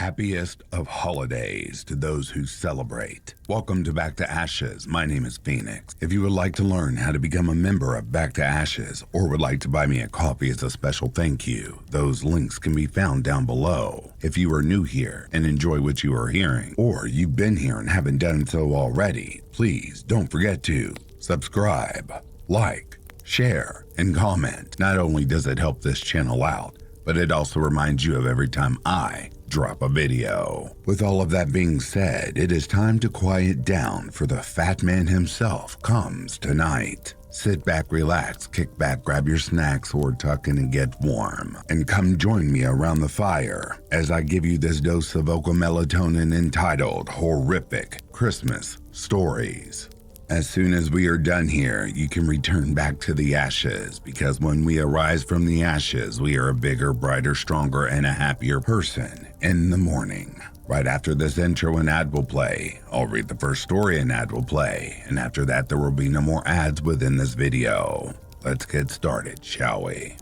Happiest of holidays to those who celebrate. Welcome to Back to Ashes. My name is Phoenix. If you would like to learn how to become a member of Back to Ashes or would like to buy me a coffee as a special thank you, those links can be found down below. If you are new here and enjoy what you are hearing, or you've been here and haven't done so already, please don't forget to subscribe, like, share, and comment. Not only does it help this channel out, but it also reminds you of every time I drop a video. With all of that being said, it is time to quiet down, for the fat man himself comes tonight. Sit back, relax, kick back, grab your snacks or tuck in and get warm, and come join me around the fire as I give you this dose of vocal melatonin entitled Horrific Christmas Stories. As soon as we are done here, you can return back to the ashes, because when we arise from the ashes, we are a bigger, brighter, stronger, and a happier person in the morning. Right after this intro, an ad will play. I'll read the first story an ad will play, and after that there will be no more ads within this video. Let's get started, shall we?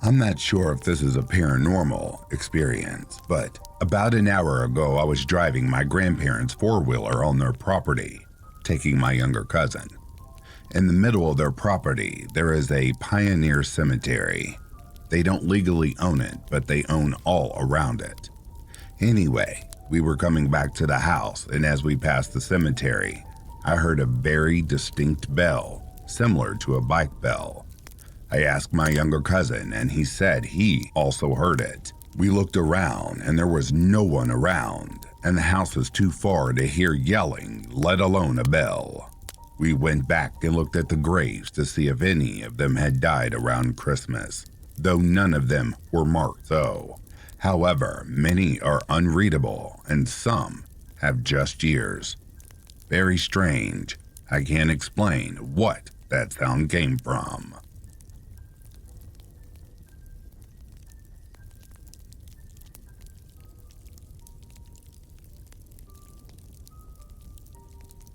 I'm not sure if this is a paranormal experience, but about an hour ago I was driving my grandparents' four-wheeler on their property, taking my younger cousin. In the middle of their property, there is a pioneer cemetery. They don't legally own it, but they own all around it. Anyway, we were coming back to the house, and as we passed the cemetery, I heard a very distinct bell, similar to a bike bell. I asked my younger cousin, and he said he also heard it. We looked around, and there was no one around, and the house was too far to hear yelling, let alone a bell. We went back and looked at the graves to see if any of them had died around Christmas, though none of them were marked so. However, many are unreadable, and some have just years. Very strange. I can't explain what that sound came from.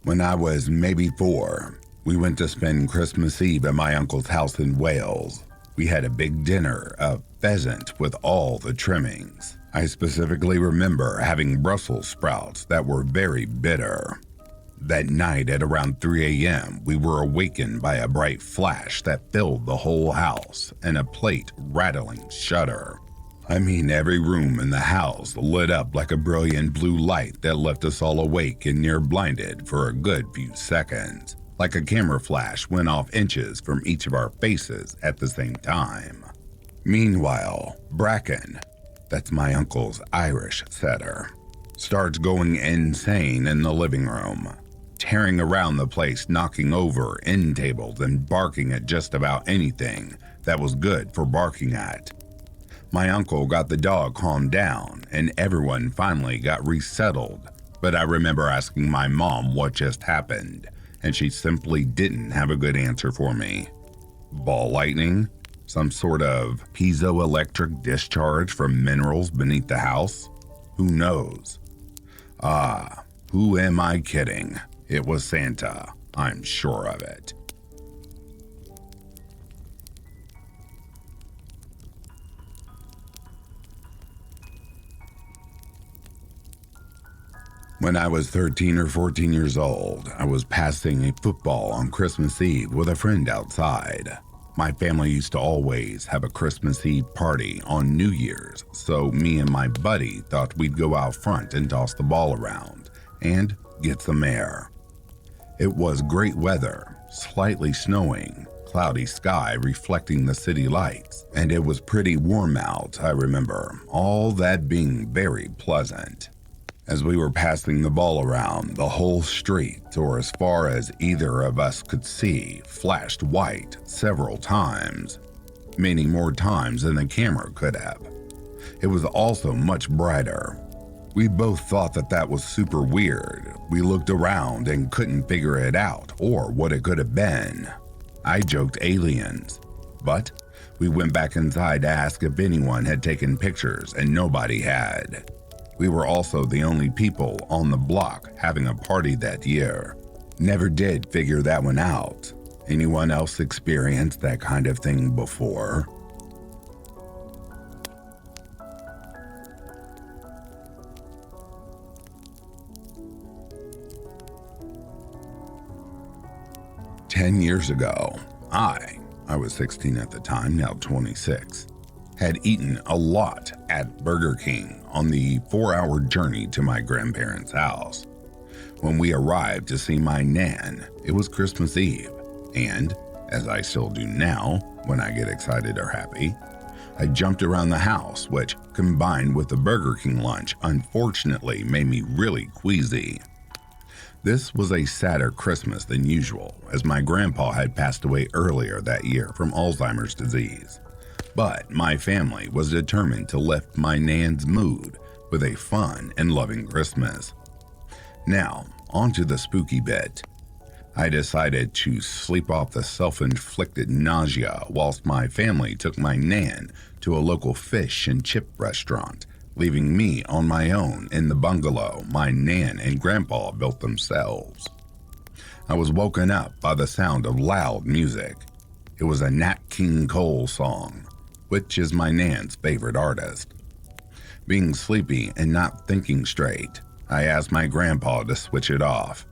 When I was maybe 4, we went to spend Christmas Eve at my uncle's house in Wales. We had a big dinner, a pheasant with all the trimmings. I specifically remember having Brussels sprouts that were very bitter. That night at around 3 a.m., we were awakened by a bright flash that filled the whole house and a plate rattling shutter. I mean, every room in the house lit up like a brilliant blue light that left us all awake and near blinded for a good few seconds, like a camera flash went off inches from each of our faces at the same time. Meanwhile, Bracken, that's my uncle's Irish setter, starts going insane in the living room, tearing around the place, knocking over end tables and barking at just about anything that was good for barking at. My uncle got the dog calmed down, and everyone finally got resettled, but I remember asking my mom what just happened, and she simply didn't have a good answer for me. Ball lightning? Some sort of piezoelectric discharge from minerals beneath the house? Who knows? Who am I kidding? It was Santa, I'm sure of it. When I was 13 or 14 years old, I was passing a football on Christmas Eve with a friend outside. My family used to always have a Christmas Eve party on New Year's, so me and my buddy thought we'd go out front and toss the ball around and get some air. It was great weather, slightly snowing, cloudy sky reflecting the city lights, and it was pretty warm out, I remember, all that being very pleasant. As we were passing the ball around, the whole street, or as far as either of us could see, flashed white several times, many more times than the camera could have. It was also much brighter. We both thought that was super weird. We looked around and couldn't figure it out or what it could have been. I joked aliens, but we went back inside to ask if anyone had taken pictures, and nobody had. We were also the only people on the block having a party that year. Never did figure that one out. Anyone else experienced that kind of thing before? "10 years ago, I was 16 at the time, now 26, had eaten a lot at Burger King on the 4-hour journey to my grandparents' house. When we arrived to see my Nan, it was Christmas Eve, and, as I still do now when I get excited or happy, I jumped around the house, which, combined with the Burger King lunch, unfortunately made me really queasy. This was a sadder Christmas than usual, as my grandpa had passed away earlier that year from Alzheimer's disease. But my family was determined to lift my Nan's mood with a fun and loving Christmas. Now, on to the spooky bit. I decided to sleep off the self-inflicted nausea whilst my family took my Nan to a local fish and chip restaurant, leaving me on my own in the bungalow my Nan and Grandpa built themselves. I was woken up by the sound of loud music. It was a Nat King Cole song, which is my Nan's favorite artist. Being sleepy and not thinking straight, I asked my grandpa to switch it off.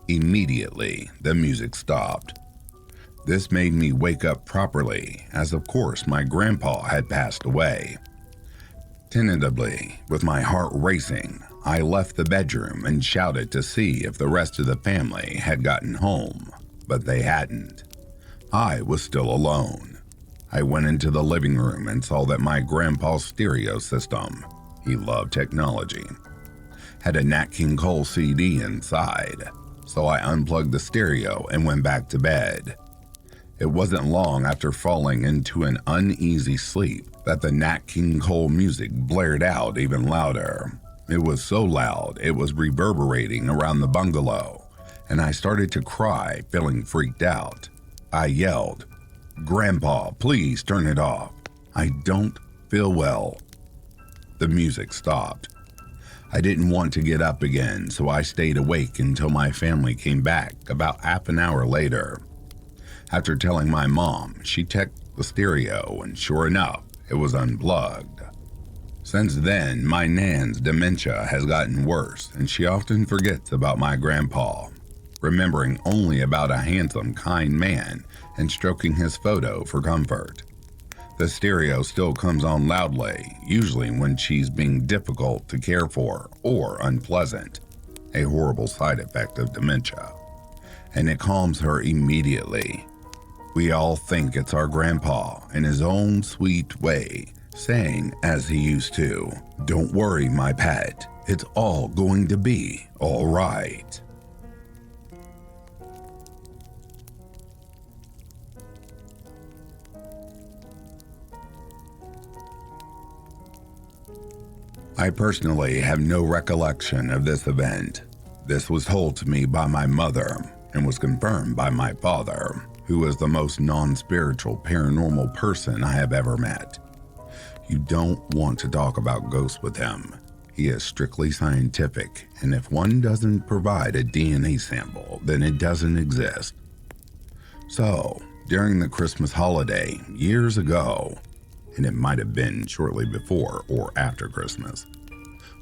Immediately, the music stopped. This made me wake up properly, as of course my grandpa had passed away. Tentatively, with my heart racing, I left the bedroom and shouted to see if the rest of the family had gotten home, but they hadn't. I was still alone. I went into the living room and saw that my grandpa's stereo system, he loved technology, had a Nat King Cole CD inside, so I unplugged the stereo and went back to bed. It wasn't long after falling into an uneasy sleep that the Nat King Cole music blared out even louder. It was so loud it was reverberating around the bungalow, and I started to cry, feeling freaked out. I yelled, "Grandpa, please turn it off. I don't feel well." The music stopped. I didn't want to get up again, so I stayed awake until my family came back about half an hour later. After telling my mom, she checked the stereo, and sure enough, it was unplugged. Since then, my Nan's dementia has gotten worse, and she often forgets about my grandpa, remembering only about a handsome, kind man and stroking his photo for comfort. The stereo still comes on loudly, usually when she's being difficult to care for or unpleasant, a horrible side effect of dementia, and it calms her immediately. We all think it's our grandpa in his own sweet way, saying as he used to, "Don't worry, my pet, it's all going to be all right." I personally have no recollection of this event. This was told to me by my mother and was confirmed by my father, who is the most non-spiritual paranormal person I have ever met. You don't want to talk about ghosts with him. He is strictly scientific, and if one doesn't provide a DNA sample, then it doesn't exist. So, during the Christmas holiday, years ago, and it might have been shortly before or after Christmas,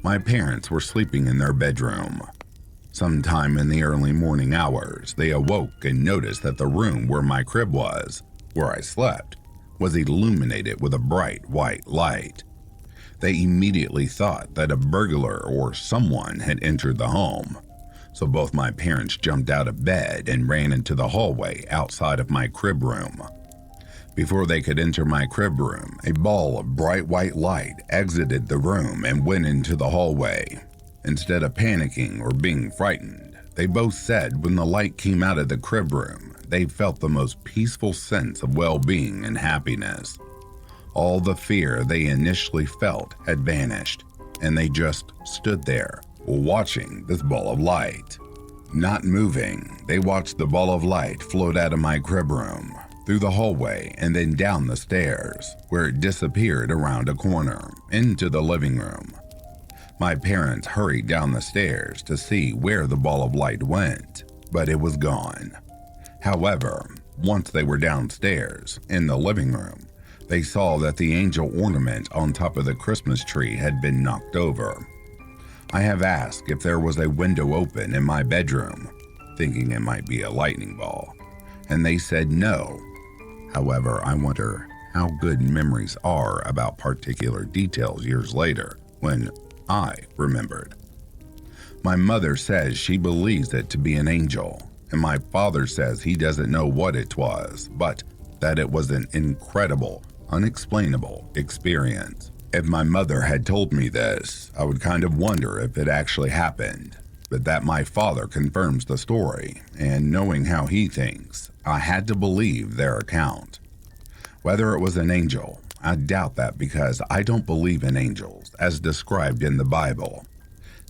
my parents were sleeping in their bedroom. Sometime in the early morning hours, they awoke and noticed that the room where my crib was, where I slept, was illuminated with a bright white light. They immediately thought that a burglar or someone had entered the home, so both my parents jumped out of bed and ran into the hallway outside of my crib room. Before they could enter my crib room, a ball of bright white light exited the room and went into the hallway. Instead of panicking or being frightened, they both said when the light came out of the crib room, they felt the most peaceful sense of well-being and happiness. All the fear they initially felt had vanished, and they just stood there, watching this ball of light. Not moving, they watched the ball of light float out of my crib room, through the hallway, and then down the stairs, where it disappeared around a corner, into the living room. My parents hurried down the stairs to see where the ball of light went. but it was gone. However, once they were downstairs, in the living room, they saw that the angel ornament on top of the Christmas tree had been knocked over. I have asked if there was a window open in my bedroom, thinking it might be a lightning ball, and they said no. However, I wonder how good memories are about particular details years later when I remembered. My mother says she believes it to be an angel, and my father says he doesn't know what it was, but that it was an incredible, unexplainable experience. If my mother had told me this, I would kind of wonder if it actually happened, but that my father confirms the story, and knowing how he thinks, I had to believe their account. Whether it was an angel, I doubt that because I don't believe in angels as described in the Bible.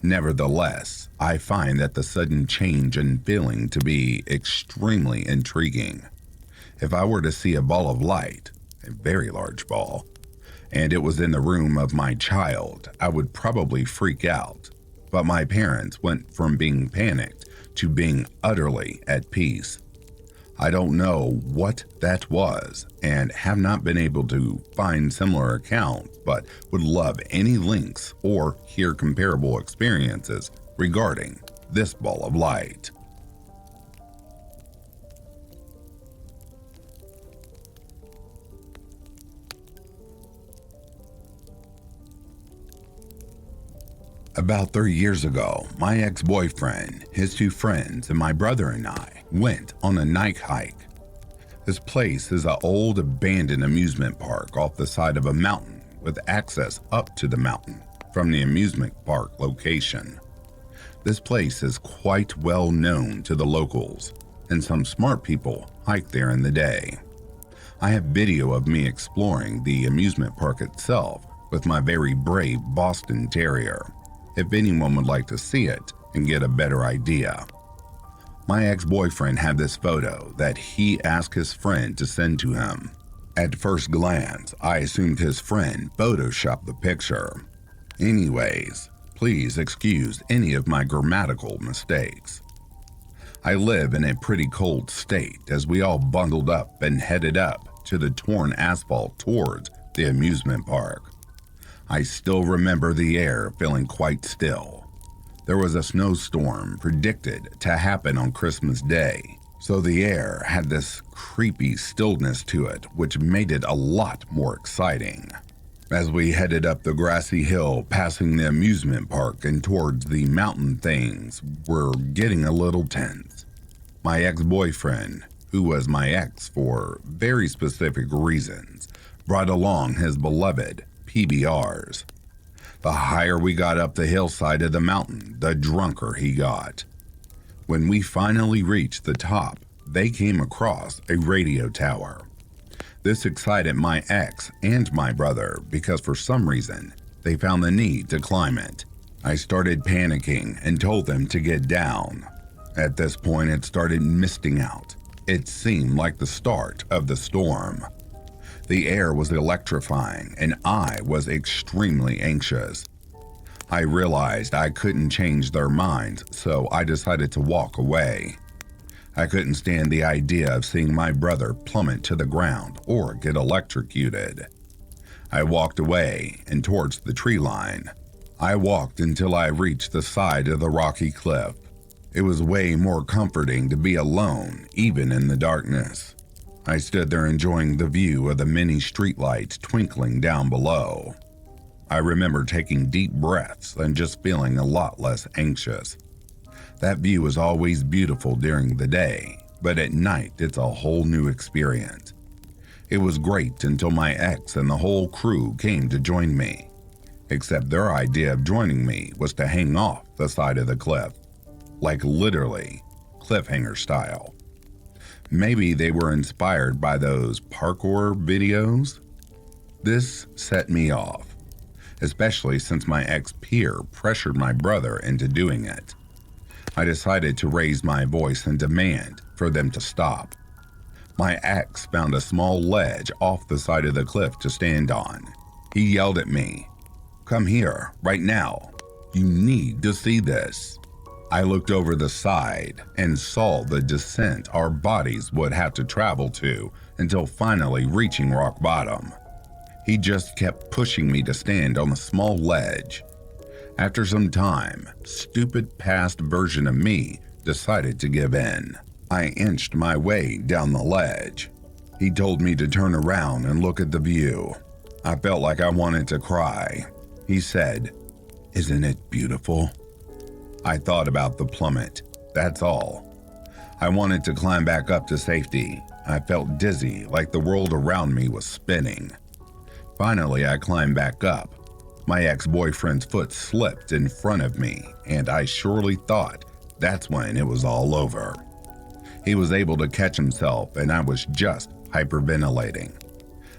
Nevertheless, I find that the sudden change in feeling to be extremely intriguing. If I were to see a ball of light, a very large ball, and it was in the room of my child, I would probably freak out. But my parents went from being panicked to being utterly at peace. I don't know what that was and have not been able to find similar accounts, but would love any links or hear comparable experiences regarding this ball of light. About 3 years ago, my ex-boyfriend, his 2 friends, and my brother and I went on a night hike. This place is an old abandoned amusement park off the side of a mountain with access up to the mountain from the amusement park location. This place is quite well known to the locals, and some smart people hike there in the day. I have video of me exploring the amusement park itself with my very brave Boston Terrier, if anyone would like to see it and get a better idea. My ex-boyfriend had this photo that he asked his friend to send to him. At first glance, I assumed his friend photoshopped the picture. Anyways, please excuse any of my grammatical mistakes. I live in a pretty cold state as we all bundled up and headed up to the torn asphalt towards the amusement park. I still remember the air feeling quite still. There was a snowstorm predicted to happen on Christmas Day, so the air had this creepy stillness to it, which made it a lot more exciting. As we headed up the grassy hill, passing the amusement park and towards the mountain, things were getting a little tense. My ex-boyfriend, who was my ex for very specific reasons, brought along his beloved PBRs. The higher we got up the hillside of the mountain, the drunker he got. When we finally reached the top, they came across a radio tower. This excited my ex and my brother because for some reason, they found the need to climb it. I started panicking and told them to get down. At this point, it started misting out. It seemed like the start of the storm. The air was electrifying and I was extremely anxious. I realized I couldn't change their minds, so I decided to walk away. I couldn't stand the idea of seeing my brother plummet to the ground or get electrocuted. I walked away and towards the tree line. I walked until I reached the side of the rocky cliff. It was way more comforting to be alone, even in the darkness. I stood there enjoying the view of the many streetlights twinkling down below. I remember taking deep breaths and just feeling a lot less anxious. That view is always beautiful during the day, but at night it's a whole new experience. It was great until my ex and the whole crew came to join me, except their idea of joining me was to hang off the side of the cliff, like literally cliffhanger style. Maybe they were inspired by those parkour videos. This set me off, especially since my ex-peer pressured my brother into doing it. I decided to raise my voice and demand for them to stop. My ex found a small ledge off the side of the cliff to stand on. He yelled at me, "Come here, right now. You need to see this." I looked over the side and saw the descent our bodies would have to travel to until finally reaching rock bottom. He just kept pushing me to stand on the small ledge. After some time, stupid past version of me decided to give in. I inched my way down the ledge. He told me to turn around and look at the view. I felt like I wanted to cry. He said, "Isn't it beautiful?" I thought about the plummet, that's all. I wanted to climb back up to safety. I felt dizzy, like the world around me was spinning. Finally, I climbed back up. My ex-boyfriend's foot slipped in front of me, and I surely thought that's when it was all over. He was able to catch himself, and I was just hyperventilating.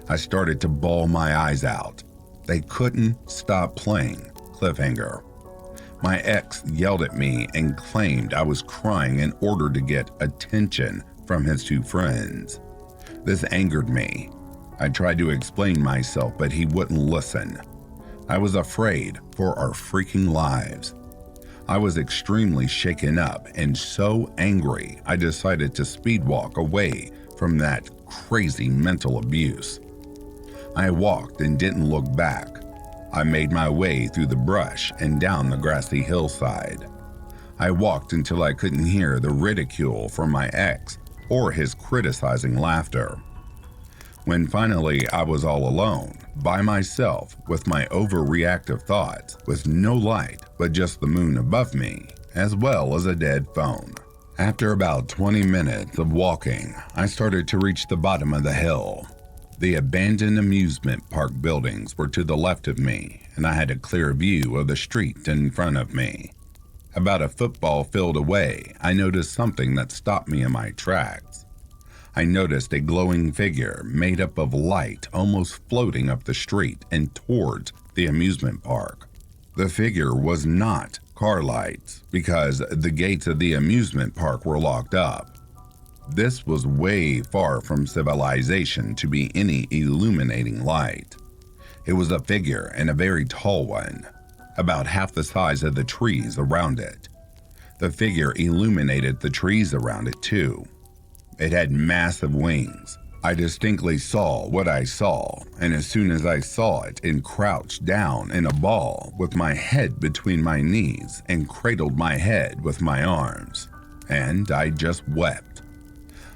I started to bawl my eyes out. They couldn't stop playing Cliffhanger. My ex yelled at me and claimed I was crying in order to get attention from his two friends. This angered me. I tried to explain myself, but he wouldn't listen. I was afraid for our freaking lives. I was extremely shaken up and so angry I decided to speedwalk away from that crazy mental abuse. I walked and didn't look back. I made my way through the brush and down the grassy hillside. I walked until I couldn't hear the ridicule from my ex or his criticizing laughter. When finally I was all alone, by myself, with my overreactive thoughts, with no light but just the moon above me, as well as a dead phone. After about 20 minutes of walking, I started to reach the bottom of the hill. The abandoned amusement park buildings were to the left of me, and I had a clear view of the street in front of me. About a football field away, I noticed something that stopped me in my tracks. I noticed a glowing figure made up of light almost floating up the street and towards the amusement park. The figure was not car lights because the gates of the amusement park were locked up. This was way far from civilization to be any illuminating light. It was a figure, and a very tall one, about half the size of the trees around it. The figure illuminated the trees around it too. It had massive wings. I distinctly saw what I saw, and as soon as I saw it and crouched down in a ball with my head between my knees and cradled my head with my arms, and I just wept.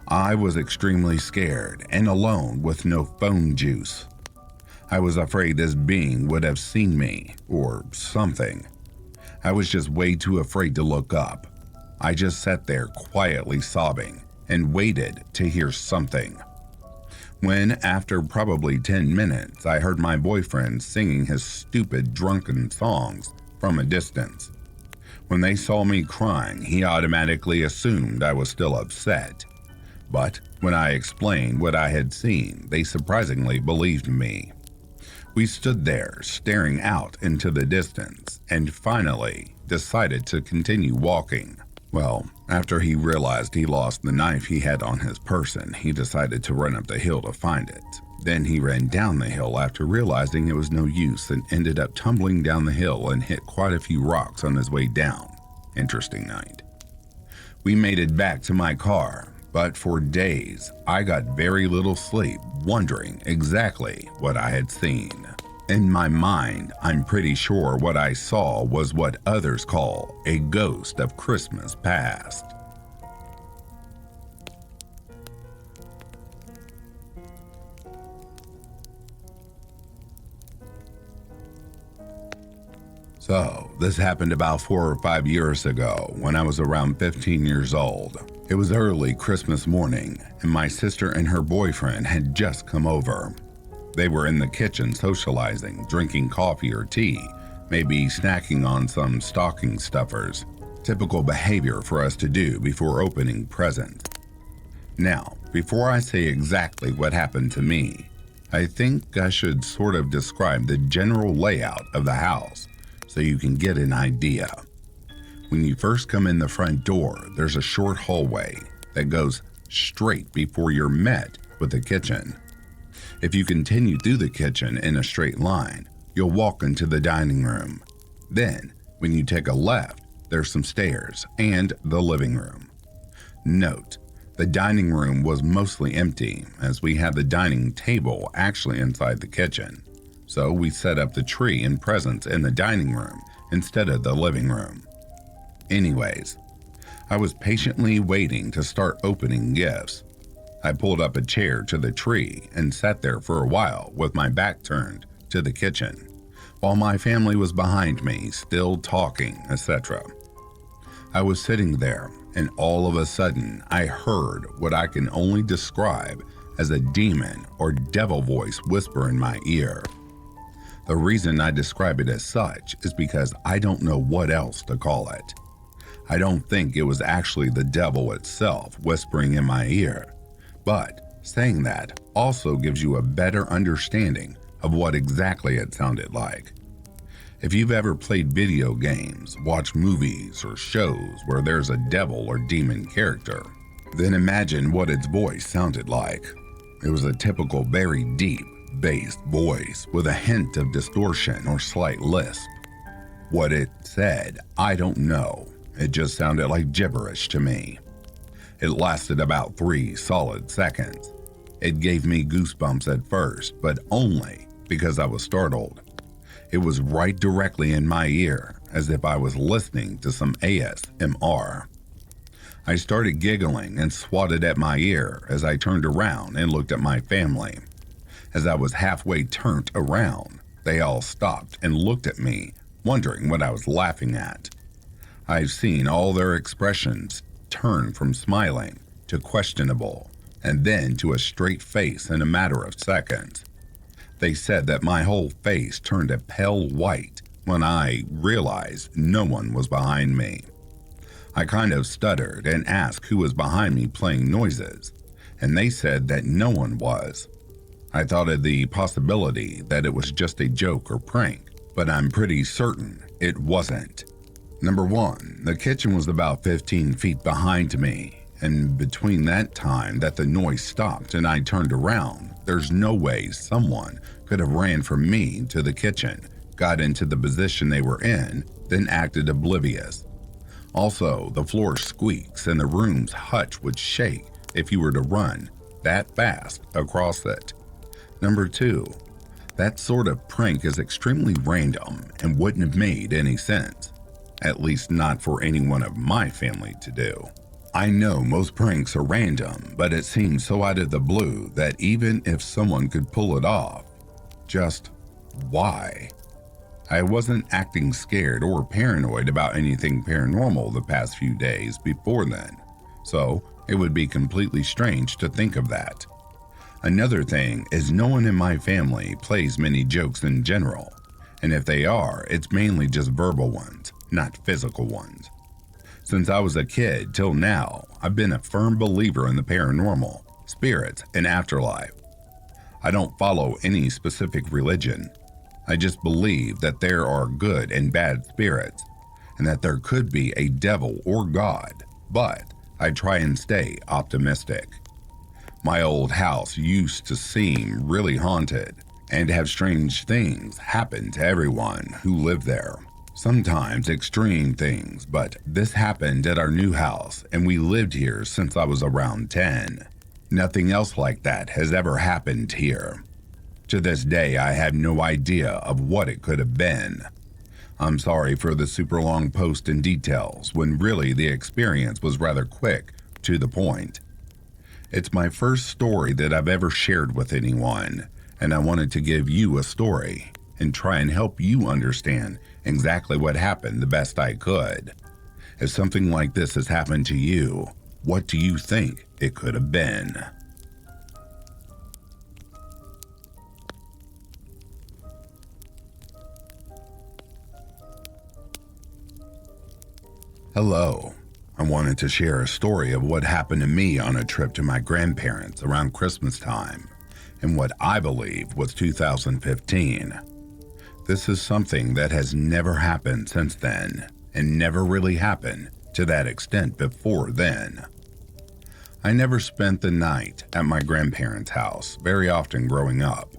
I was extremely scared and alone with no phone juice. I was afraid this being would have seen me or something. I was just way too afraid to look up. I just sat there quietly sobbing and waited to hear something. When, after probably 10 minutes, I heard my boyfriend singing his stupid drunken songs from a distance. When they saw me crying, he automatically assumed I was still upset. But when I explained what I had seen, they surprisingly believed me. We stood there staring out into the distance and finally decided to continue walking. Well, after he realized he lost the knife he had on his person, he decided to run up the hill to find it. Then he ran down the hill after realizing it was no use and ended up tumbling down the hill and hit quite a few rocks on his way down. Interesting night. We made it back to my car. But for days, I got very little sleep, wondering exactly what I had seen. In my mind, I'm pretty sure what I saw was what others call a ghost of Christmas past. So, this happened about 4 or 5 years ago when I was around 15 years old. It was early Christmas morning, and my sister and her boyfriend had just come over. They were in the kitchen socializing, drinking coffee or tea, maybe snacking on some stocking stuffers. Typical behavior for us to do before opening presents. Now, before I say exactly what happened to me, I think I should sort of describe the general layout of the house so you can get an idea. When you first come in the front door, there's a short hallway that goes straight before you're met with the kitchen. If you continue through the kitchen in a straight line, you'll walk into the dining room. Then, when you take a left, there's some stairs, and the living room. Note, the dining room was mostly empty as we had the dining table actually inside the kitchen. So we set up the tree and presents in the dining room instead of the living room. Anyways, I was patiently waiting to start opening gifts. I pulled up a chair to the tree and sat there for a while with my back turned to the kitchen, while my family was behind me, still talking, etc. I was sitting there, and all of a sudden I heard what I can only describe as a demon or devil voice whisper in my ear. The reason I describe it as such is because I don't know what else to call it. I don't think it was actually the devil itself whispering in my ear, but saying that also gives you a better understanding of what exactly it sounded like. If you've ever played video games, watched movies or shows where there's a devil or demon character, then imagine what its voice sounded like. It was a typical very deep, bass voice with a hint of distortion or slight lisp. What it said, I don't know. It just sounded like gibberish to me. It lasted about 3 solid seconds. It gave me goosebumps at first, but only because I was startled. It was right directly in my ear, as if I was listening to some ASMR. I started giggling and swatted at my ear as I turned around and looked at my family. As I was halfway turned around, they all stopped and looked at me, wondering what I was laughing at. I've seen all their expressions turn from smiling to questionable, and then to a straight face in a matter of seconds. They said that my whole face turned a pale white when I realized no one was behind me. I kind of stuttered and asked who was behind me playing noises, and they said that no one was. I thought of the possibility that it was just a joke or prank, but I'm pretty certain it wasn't. Number 1, the kitchen was about 15 feet behind me, and between that time that the noise stopped and I turned around, there's no way someone could have ran from me to the kitchen, got into the position they were in, then acted oblivious. Also, the floor squeaks and the room's hutch would shake if you were to run that fast across it. Number 2, that sort of prank is extremely random and wouldn't have made any sense. At least not for anyone of my family to do. I know most pranks are random, but it seems so out of the blue that even if someone could pull it off, just why? I wasn't acting scared or paranoid about anything paranormal the past few days before then, so it would be completely strange to think of that. Another thing is no one in my family plays many jokes in general, and if they are, it's mainly just verbal ones, not physical ones. Since I was a kid till now, I've been a firm believer in the paranormal, spirits, and afterlife. I don't follow any specific religion. I just believe that there are good and bad spirits, and that there could be a devil or God, but I try and stay optimistic. My old house used to seem really haunted, and have strange things happen to everyone who lived there. Sometimes extreme things, but this happened at our new house, and we lived here since I was around 10. Nothing else like that has ever happened here. To this day, I have no idea of what it could have been. I'm sorry for the super long post and details, when really the experience was rather quick, to the point. It's my first story that I've ever shared with anyone, and I wanted to give you a story and try and help you understand exactly what happened the best I could. If something like this has happened to you, what do you think it could have been? Hello. I wanted to share a story of what happened to me on a trip to my grandparents around Christmas time, in what I believe was 2015. This is something that has never happened since then, and never really happened to that extent before then. I never spent the night at my grandparents' house very often growing up.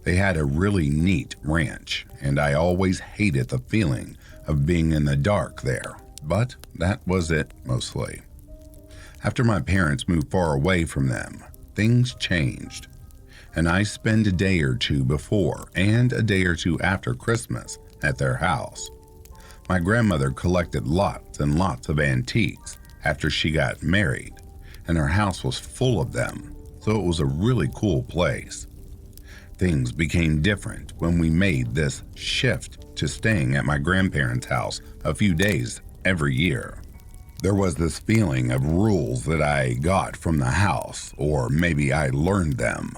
They had a really neat ranch, and I always hated the feeling of being in the dark there, But that was it mostly. After my parents moved far away from them, things changed, and I spent a day or two before and a day or two after Christmas at their house. My grandmother collected lots and lots of antiques after she got married, and her house was full of them, so it was a really cool place. Things became different when we made this shift to staying at my grandparents' house a few days every year. There was this feeling of rules that I got from the house, or maybe I learned them.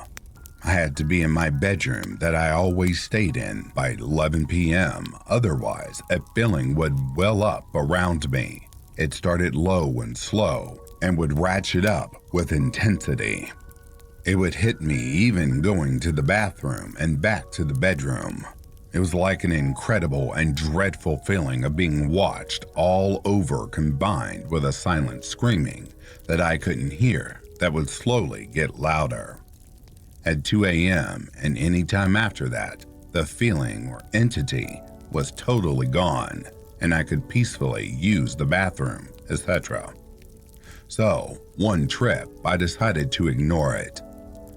I had to be in my bedroom that I always stayed in by 11 p.m. Otherwise, a feeling would well up around me. It started low and slow and would ratchet up with intensity. It would hit me even going to the bathroom and back to the bedroom. It was like an incredible and dreadful feeling of being watched all over, combined with a silent screaming that I couldn't hear that would slowly get louder. At 2 a.m. and any time after that, the feeling or entity was totally gone, and I could peacefully use the bathroom, etc. So, one trip, I decided to ignore it.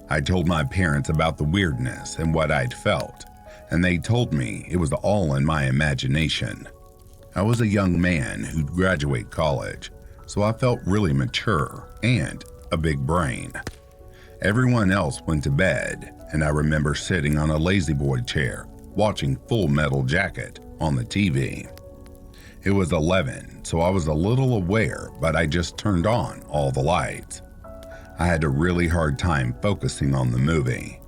I told my parents about the weirdness and what I'd felt, and they told me it was all in my imagination. I was a young man who'd graduate college, so I felt really mature and a big brain. Everyone else went to bed, and I remember sitting on a lazy-boy chair watching Full Metal Jacket on the TV. It was 11, so I was a little aware, but I just turned on all the lights. I had a really hard time focusing on the movie.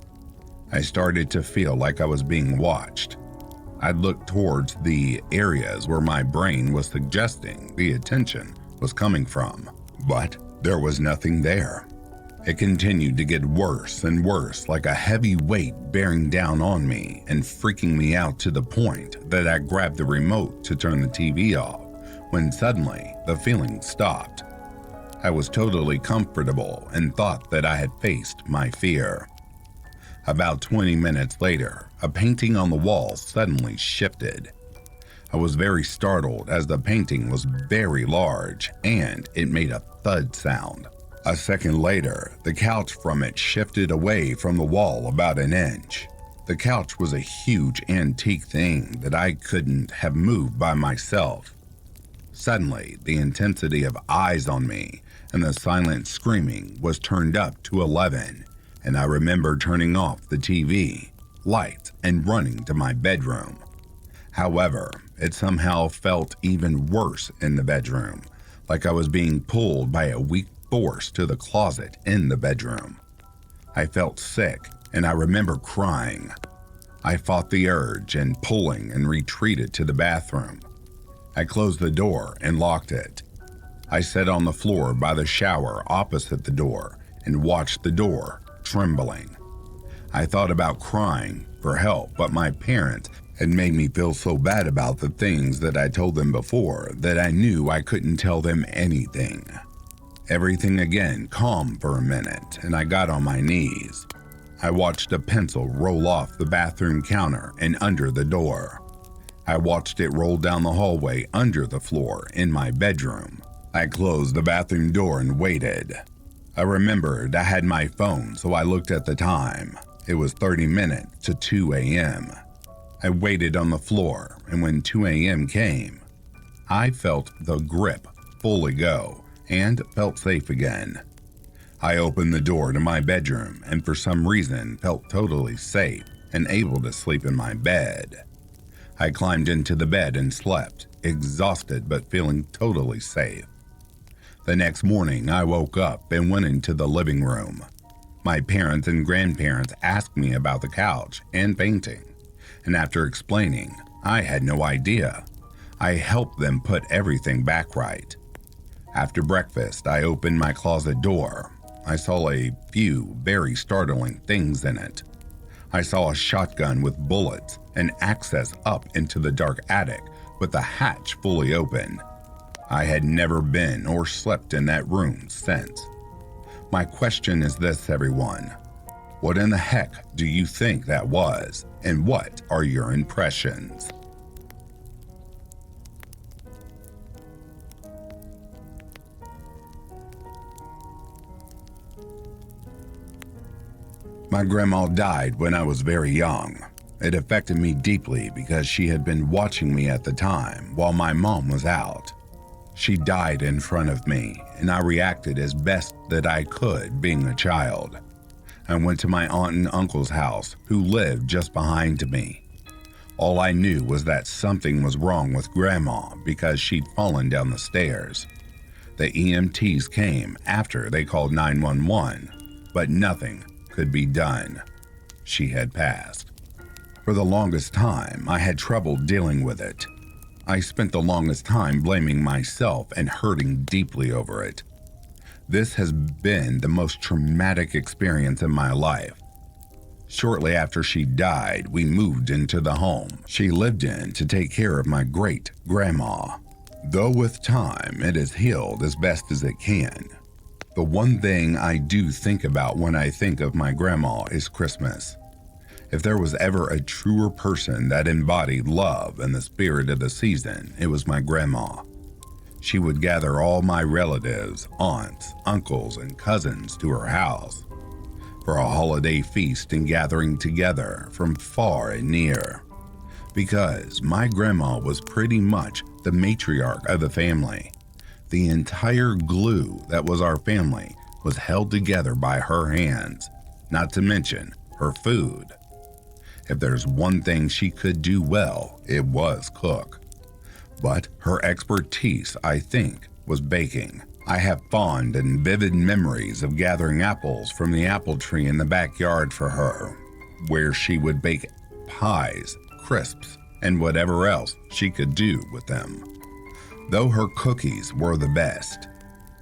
I started to feel like I was being watched. I'd look towards the areas where my brain was suggesting the attention was coming from, but there was nothing there. It continued to get worse and worse, like a heavy weight bearing down on me and freaking me out to the point that I grabbed the remote to turn the TV off, when suddenly the feeling stopped. I was totally comfortable and thought that I had faced my fear. About 20 minutes later, a painting on the wall suddenly shifted. I was very startled as the painting was very large and it made a thud sound. A second later, the couch from it shifted away from the wall about an inch. The couch was a huge antique thing that I couldn't have moved by myself. Suddenly, the intensity of eyes on me and the silent screaming was turned up to 11, and I remember turning off the TV, lights, and running to my bedroom. However, it somehow felt even worse in the bedroom, like I was being pulled by a weak force to the closet in the bedroom. I felt sick, and I remember crying. I fought the urge and pulling and retreated to the bathroom. I closed the door and locked it. I sat on the floor by the shower opposite the door and watched the door, trembling. I thought about crying for help, but my parents had made me feel so bad about the things that I told them before that I knew I couldn't tell them anything. Everything again calmed for a minute, and I got on my knees. I watched a pencil roll off the bathroom counter and under the door. I watched it roll down the hallway under the floor in my bedroom. I closed the bathroom door and waited. I remembered I had my phone, so I looked at the time. It was 30 minutes to 2 a.m. I waited on the floor, and when 2 a.m. came, I felt the grip fully go and felt safe again. I opened the door to my bedroom and for some reason felt totally safe and able to sleep in my bed. I climbed into the bed and slept, exhausted but feeling totally safe. The next morning, I woke up and went into the living room. My parents and grandparents asked me about the couch and painting, and after explaining, I had no idea. I helped them put everything back right. After breakfast, I opened my closet door. I saw a few very startling things in it. I saw a shotgun with bullets and access up into the dark attic with the hatch fully open. I had never been or slept in that room since. My question is this, everyone. What in the heck do you think that was, and what are your impressions? My grandma died when I was very young. It affected me deeply because she had been watching me at the time while my mom was out. She died in front of me, and I reacted as best that I could being a child. I went to my aunt and uncle's house, who lived just behind me. All I knew was that something was wrong with Grandma because she'd fallen down the stairs. The EMTs came after they called 911, but nothing could be done. She had passed. For the longest time, I had trouble dealing with it. I spent the longest time blaming myself and hurting deeply over it. This has been the most traumatic experience in my life. Shortly after she died, we moved into the home she lived in to take care of my great-grandma. Though with time, it has healed as best as it can. The one thing I do think about when I think of my grandma is Christmas. If there was ever a truer person that embodied love and the spirit of the season, it was my grandma. She would gather all my relatives, aunts, uncles, and cousins to her house for a holiday feast and gathering together from far and near. Because my grandma was pretty much the matriarch of the family. The entire glue that was our family was held together by her hands, not to mention her food. If there's one thing she could do well, it was cook. But her expertise, I think, was baking. I have fond and vivid memories of gathering apples from the apple tree in the backyard for her, where she would bake pies, crisps, and whatever else she could do with them. Though her cookies were the best,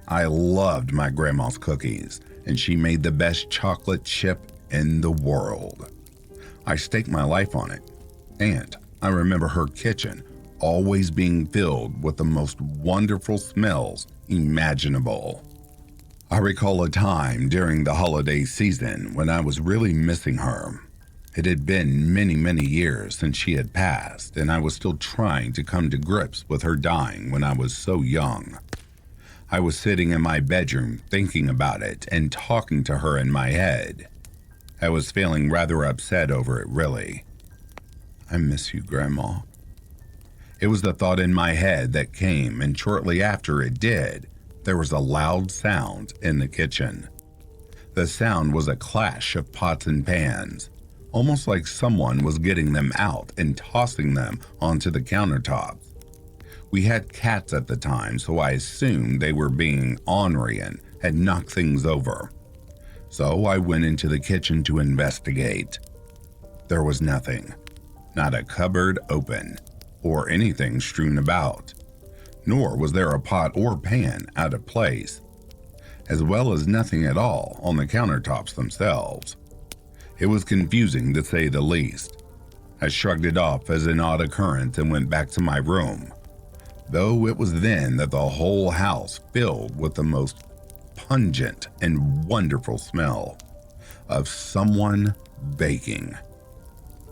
I loved my grandma's cookies, and she made the best chocolate chip in the world. I staked my life on it, and I remember her kitchen always being filled with the most wonderful smells imaginable. I recall a time during the holiday season when I was really missing her. It had been many, many years since she had passed, and I was still trying to come to grips with her dying when I was so young. I was sitting in my bedroom thinking about it and talking to her in my head. I was feeling rather upset over it, really. I miss you, Grandma. It was the thought in my head that came, and shortly after it did, there was a loud sound in the kitchen. The sound was a clash of pots and pans, almost like someone was getting them out and tossing them onto the countertops. We had cats at the time, so I assumed they were being ornery and had knocked things over. So I went into the kitchen to investigate. There was nothing, not a cupboard open, or anything strewn about, nor was there a pot or pan out of place, as well as nothing at all on the countertops themselves. It was confusing to say the least. I shrugged it off as an odd occurrence and went back to my room, though it was then that the whole house filled with the most pungent and wonderful smell of someone baking.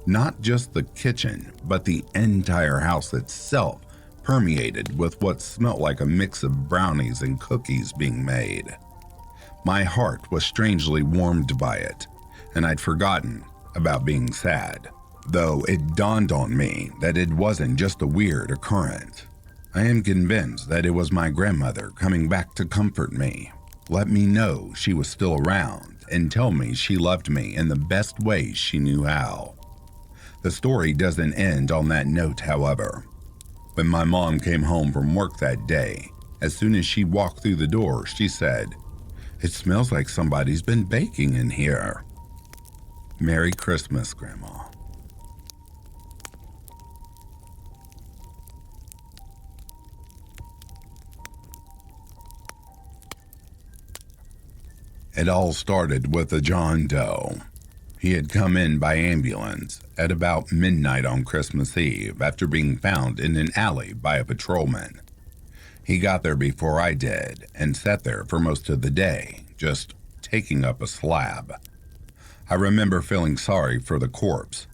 Not just the kitchen, but the entire house itself permeated with what smelt like a mix of brownies and cookies being made. My heart was strangely warmed by it, and I'd forgotten about being sad, though it dawned on me that it wasn't just a weird occurrence. I am convinced that it was my grandmother coming back to comfort me, let me know she was still around, and tell me she loved me in the best way she knew how. The story doesn't end on that note, however. When my mom came home from work that day, as soon as she walked through the door, she said, "It smells like somebody's been baking in here." Merry Christmas, Grandma. It all started with a John Doe. He had come in by ambulance at about midnight on Christmas Eve after being found in an alley by a patrolman. He got there before I did and sat there for most of the day, just taking up a slab. I remember feeling sorry for the corpse.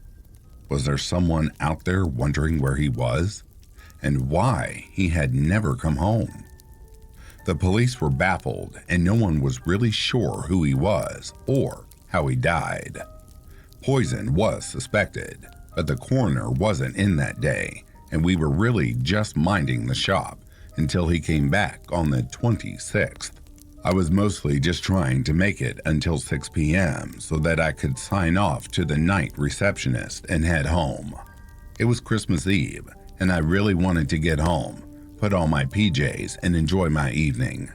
Was there someone out there wondering where he was and why he had never come home? The police were baffled and no one was really sure who he was or how he died. Poison was suspected, but the coroner wasn't in that day, and we were really just minding the shop until he came back on the 26th. I was mostly just trying to make it until 6 p.m. so that I could sign off to the night receptionist and head home. It was Christmas Eve, and I really wanted to get home, put on my PJs, and enjoy my evening.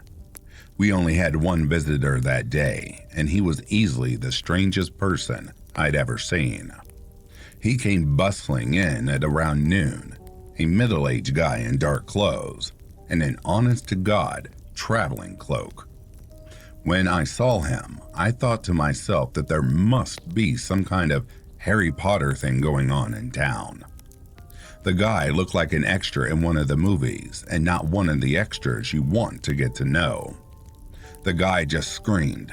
We only had one visitor that day, and he was easily the strangest person I'd ever seen. He came bustling in at around noon, a middle-aged guy in dark clothes, and an honest-to-God traveling cloak. When I saw him, I thought to myself that there must be some kind of Harry Potter thing going on in town. The guy looked like an extra in one of the movies, and not one of the extras you want to get to know. The guy just screamed,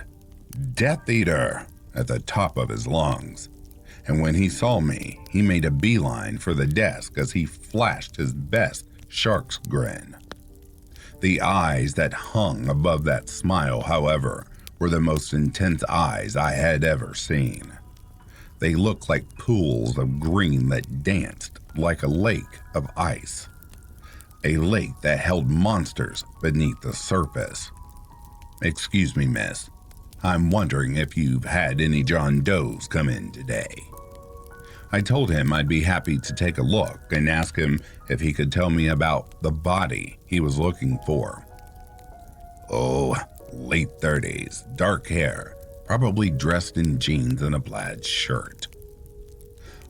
"Death Eater!" at the top of his lungs, and when he saw me, he made a beeline for the desk as he flashed his best shark's grin. The eyes that hung above that smile, however, were the most intense eyes I had ever seen. They looked like pools of green that danced like a lake of ice. A lake that held monsters beneath the surface. "Excuse me, miss. I'm wondering if you've had any John Does come in today." I told him I'd be happy to take a look and ask him if he could tell me about the body he was looking for. "Oh, late 30s, dark hair, probably dressed in jeans and a plaid shirt."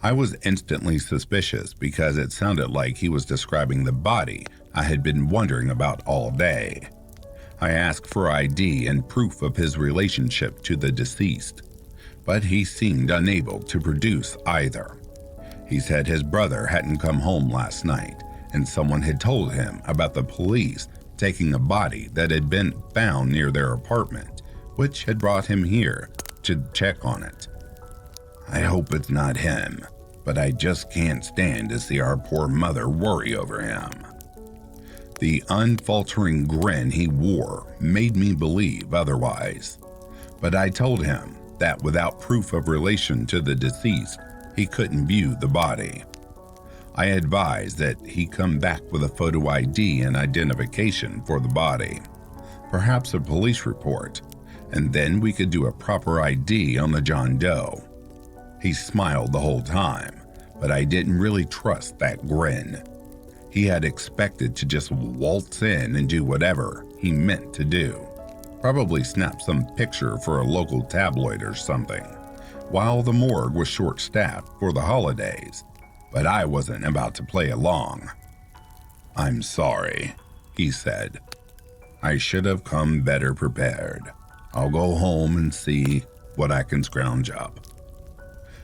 I was instantly suspicious because it sounded like he was describing the body I had been wondering about all day. I asked for ID and proof of his relationship to the deceased, but he seemed unable to produce either. He said his brother hadn't come home last night, and someone had told him about the police taking a body that had been found near their apartment, which had brought him here to check on it. "I hope it's not him, but I just can't stand to see our poor mother worry over him." The unfaltering grin he wore made me believe otherwise, but I told him that without proof of relation to the deceased, he couldn't view the body. I advised that he come back with a photo ID and identification for the body, perhaps a police report, and then we could do a proper ID on the John Doe. He smiled the whole time, but I didn't really trust that grin. He had expected to just waltz in and do whatever he meant to do. Probably snap some picture for a local tabloid or something, while the morgue was short-staffed for the holidays, but I wasn't about to play along. "I'm sorry," he said. "I should have come better prepared. I'll go home and see what I can scrounge up."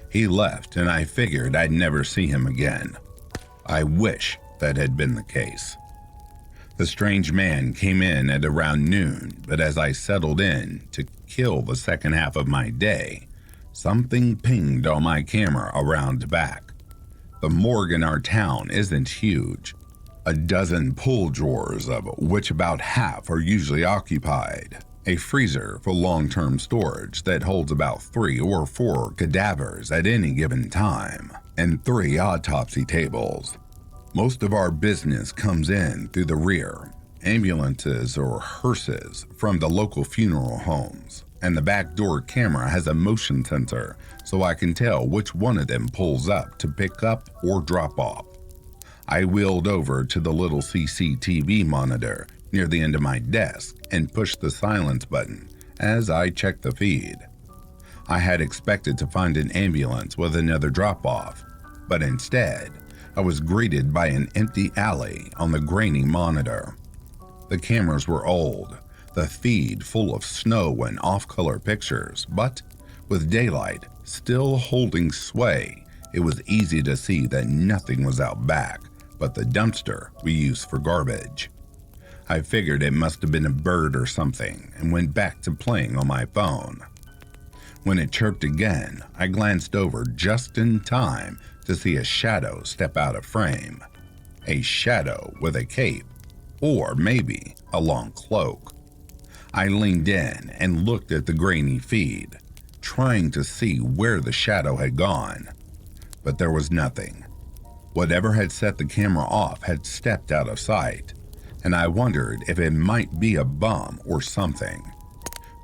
He left, and I figured I'd never see him again. I wish that had been the case. The strange man came in at around noon, but as I settled in to kill the second half of my day, something pinged on my camera around back. The morgue in our town isn't huge. A dozen pull drawers, of which about half are usually occupied. A freezer for long-term storage that holds about 3 or 4 cadavers at any given time, and 3 autopsy tables. Most of our business comes in through the rear, ambulances or hearses from the local funeral homes, and the back door camera has a motion sensor so I can tell which one of them pulls up to pick up or drop off. I wheeled over to the little CCTV monitor near the end of my desk and pushed the silence button as I checked the feed. I had expected to find an ambulance with another drop-off, but instead, I was greeted by an empty alley on the grainy monitor. The cameras were old, the feed full of snow and off-color pictures, but with daylight still holding sway, it was easy to see that nothing was out back but the dumpster we use for garbage. I figured it must have been a bird or something and went back to playing on my phone. When it chirped again, I glanced over just in time to see a shadow step out of frame. A shadow with a cape, or maybe a long cloak. I leaned in and looked at the grainy feed, trying to see where the shadow had gone. But there was nothing. Whatever had set the camera off had stepped out of sight, and I wondered if it might be a bum or something.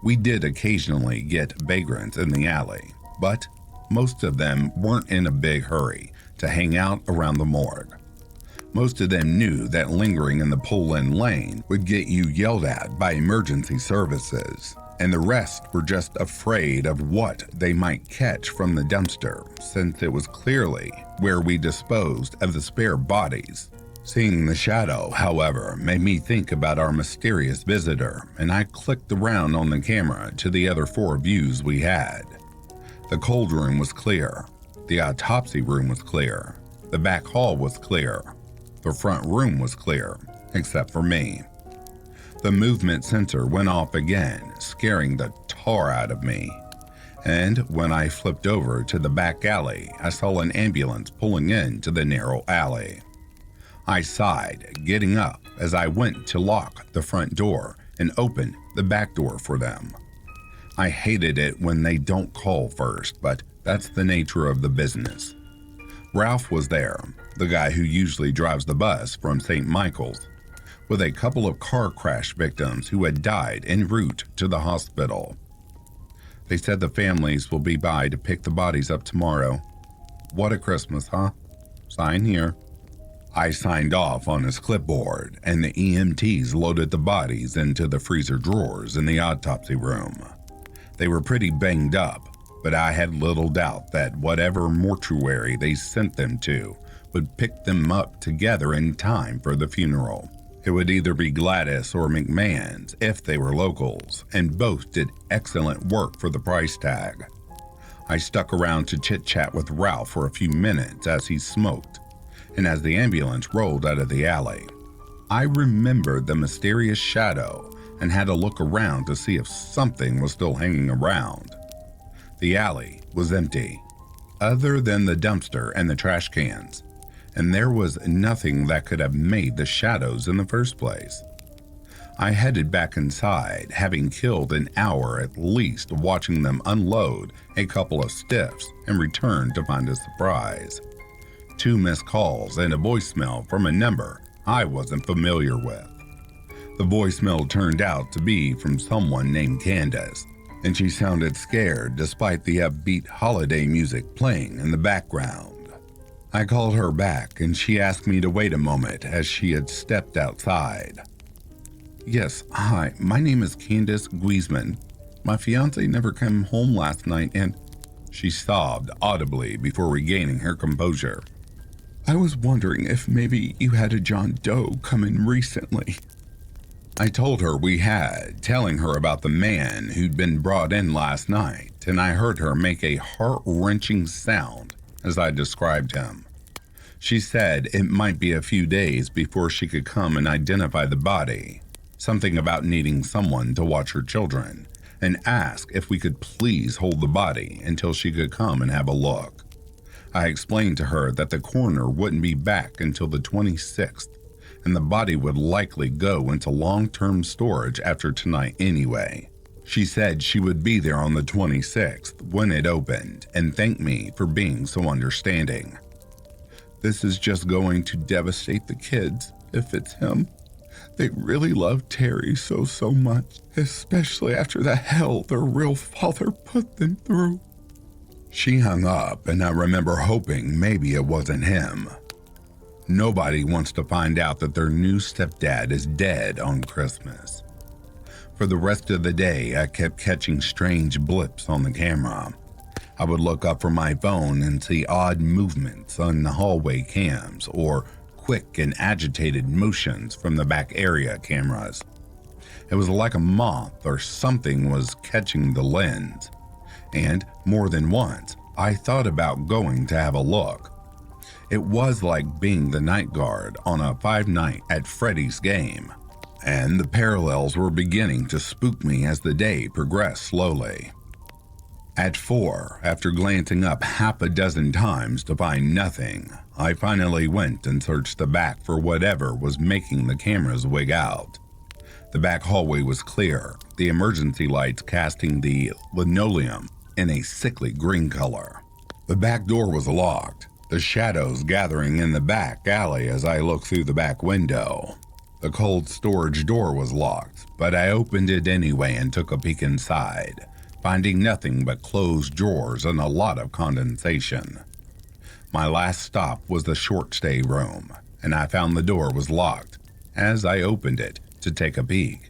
We did occasionally get vagrants in the alley, but most of them weren't in a big hurry to hang out around the morgue. Most of them knew that lingering in the pull-in lane would get you yelled at by emergency services, and the rest were just afraid of what they might catch from the dumpster, since it was clearly where we disposed of the spare bodies. Seeing the shadow, however, made me think about our mysterious visitor, and I clicked around on the camera to the other 4 views we had. The cold room was clear. The autopsy room was clear. The back hall was clear. The front room was clear, except for me. The movement sensor went off again, scaring the tar out of me. And when I flipped over to the back alley, I saw an ambulance pulling into the narrow alley. I sighed, getting up as I went to lock the front door and open the back door for them. I hated it when they don't call first, but that's the nature of the business. Ralph was there, the guy who usually drives the bus from St. Michael's, with a couple of car crash victims who had died en route to the hospital. They said the families will be by to pick the bodies up tomorrow. What a Christmas, huh? Sign here. I signed off on his clipboard, and the EMTs loaded the bodies into the freezer drawers in the autopsy room. They were pretty banged up, but I had little doubt that whatever mortuary they sent them to would pick them up together in time for the funeral. It would either be Gladys or McMahon's if they were locals, and both did excellent work for the price tag. I stuck around to chit-chat with Ralph for a few minutes as he smoked, and as the ambulance rolled out of the alley. I remembered the mysterious shadow and had to look around to see if something was still hanging around. The alley was empty, other than the dumpster and the trash cans, and there was nothing that could have made the shadows in the first place. I headed back inside, having killed an hour at least watching them unload a couple of stiffs, and returned to find a surprise. 2 missed calls and a voicemail from a number I wasn't familiar with. The voicemail turned out to be from someone named Candace, and she sounded scared despite the upbeat holiday music playing in the background. I called her back and she asked me to wait a moment as she had stepped outside. Yes, hi, my name is Candace Guisman. My fiance never came home last night and she sobbed audibly before regaining her composure. I was wondering if maybe you had a John Doe come in recently. I told her we had, telling her about the man who'd been brought in last night, and I heard her make a heart-wrenching sound as I described him. She said it might be a few days before she could come and identify the body, something about needing someone to watch her children, and ask if we could please hold the body until she could come and have a look. I explained to her that the coroner wouldn't be back until the 26th, and the body would likely go into long-term storage after tonight anyway. She said she would be there on the 26th when it opened, and thanked me for being so understanding. This is just going to devastate the kids if it's him. They really love Terry so much, especially after the hell their real father put them through. She hung up, and I remember hoping maybe it wasn't him. Nobody wants to find out that their new stepdad is dead on Christmas. For the rest of the day, I kept catching strange blips on the camera. I would look up from my phone and see odd movements on the hallway cams or quick and agitated motions from the back area cameras. It was like a moth or something was catching the lens. And more than once, I thought about going to have a look. It was like being the night guard on a Five Nights at Freddy's game, and the parallels were beginning to spook me as the day progressed slowly. At 4, after glancing up half a dozen times to find nothing, I finally went and searched the back for whatever was making the cameras wig out. The back hallway was clear, the emergency lights casting the linoleum in a sickly green color. The back door was locked, the shadows gathering in the back alley as I looked through the back window. The cold storage door was locked, but I opened it anyway and took a peek inside, finding nothing but closed drawers and a lot of condensation. My last stop was the short stay room, and I found the door was locked as I opened it to take a peek.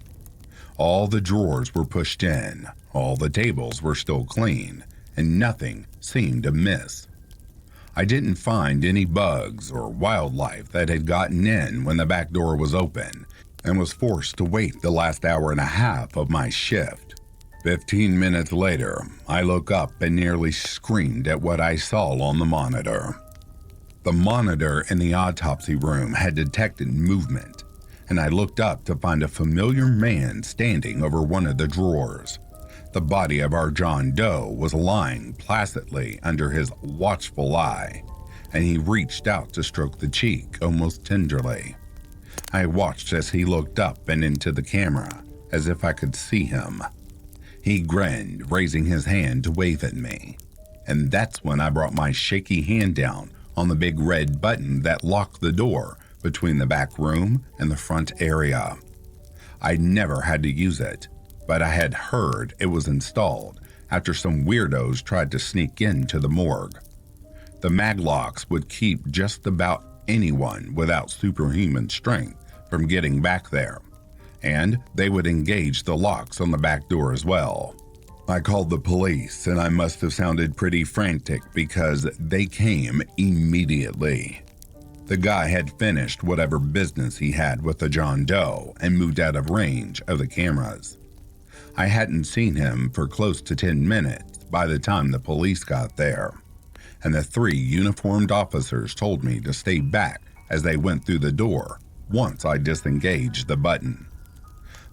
All the drawers were pushed in, all the tables were still clean, and nothing seemed amiss. I didn't find any bugs or wildlife that had gotten in when the back door was open, and was forced to wait the last hour and a half of my shift. 15 minutes later, I looked up and nearly screamed at what I saw on the monitor. The monitor in the autopsy room had detected movement, and I looked up to find a familiar man standing over one of the drawers. The body of our John Doe was lying placidly under his watchful eye, and he reached out to stroke the cheek almost tenderly. I watched as he looked up and into the camera, as if I could see him. He grinned, raising his hand to wave at me, and that's when I brought my shaky hand down on the big red button that locked the door between the back room and the front area. I never had to use it, but I had heard it was installed after some weirdos tried to sneak into the morgue. The maglocks would keep just about anyone without superhuman strength from getting back there, and they would engage the locks on the back door as well. I called the police, and I must have sounded pretty frantic because they came immediately. The guy had finished whatever business he had with the John Doe and moved out of range of the cameras. I hadn't seen him for close to 10 minutes by the time the police got there, and the 3 uniformed officers told me to stay back as they went through the door once I disengaged the button.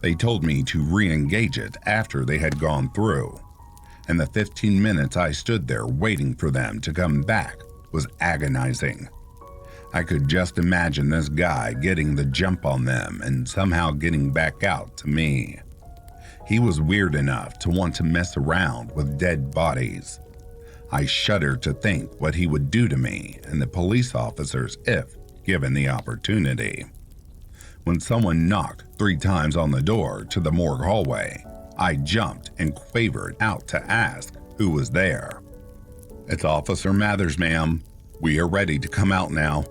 They told me to re-engage it after they had gone through, and the 15 minutes I stood there waiting for them to come back was agonizing. I could just imagine this guy getting the jump on them and somehow getting back out to me. He was weird enough to want to mess around with dead bodies. I shuddered to think what he would do to me and the police officers if given the opportunity. When someone knocked 3 times on the door to the morgue hallway, I jumped and quavered out to ask who was there. "It's Officer Mathers, ma'am. We are ready to come out now."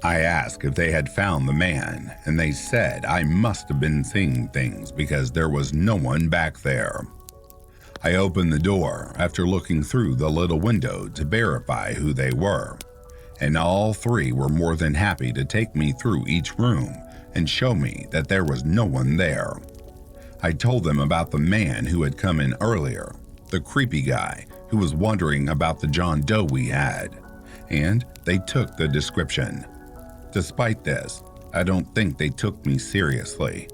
I asked if they had found the man, and they said I must have been seeing things because there was no one back there. I opened the door after looking through the little window to verify who they were, and all 3 were more than happy to take me through each room and show me that there was no one there. I told them about the man who had come in earlier, the creepy guy who was wondering about the John Doe we had, and they took the description. Despite this, I don't think they took me seriously.